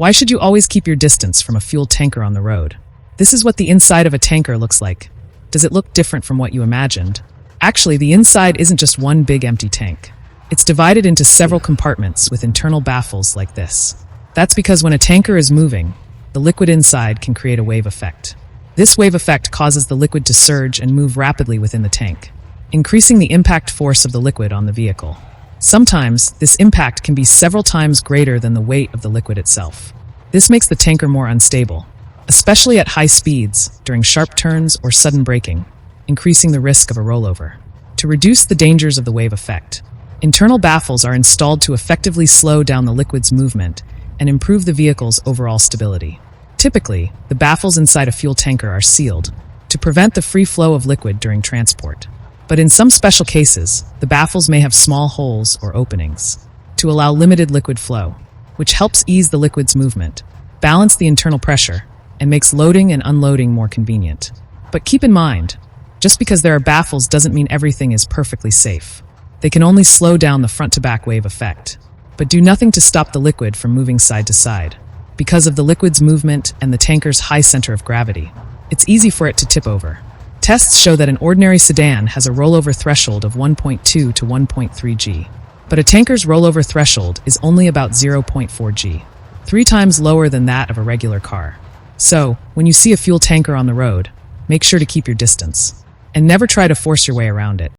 Why should you always keep your distance from a fuel tanker on the road? This is what the inside of a tanker looks like. Does it look different from what you imagined? Actually, the inside isn't just one big empty tank. It's divided into several compartments with internal baffles like this. That's because when a tanker is moving, the liquid inside can create a wave effect. This wave effect causes the liquid to surge and move rapidly within the tank, increasing the impact force of the liquid on the vehicle. Sometimes, this impact can be several times greater than the weight of the liquid itself. This makes the tanker more unstable, especially at high speeds, during sharp turns or sudden braking, increasing the risk of a rollover. To reduce the dangers of the wave effect, internal baffles are installed to effectively slow down the liquid's movement and improve the vehicle's overall stability. Typically, the baffles inside a fuel tanker are sealed to prevent the free flow of liquid during transport. But in some special cases, the baffles may have small holes or openings to allow limited liquid flow, which helps ease the liquid's movement, balance the internal pressure, and makes loading and unloading more convenient. But keep in mind, just because there are baffles doesn't mean everything is perfectly safe. They can only slow down the front-to-back wave effect, but do nothing to stop the liquid from moving side to side. Because of the liquid's movement and the tanker's high center of gravity, it's easy for it to tip over. Tests show that an ordinary sedan has a rollover threshold of 1.2 to 1.3 G, but a tanker's rollover threshold is only about 0.4 G, 3 times lower than that of a regular car. So, when you see a fuel tanker on the road, make sure to keep your distance, and never try to force your way around it.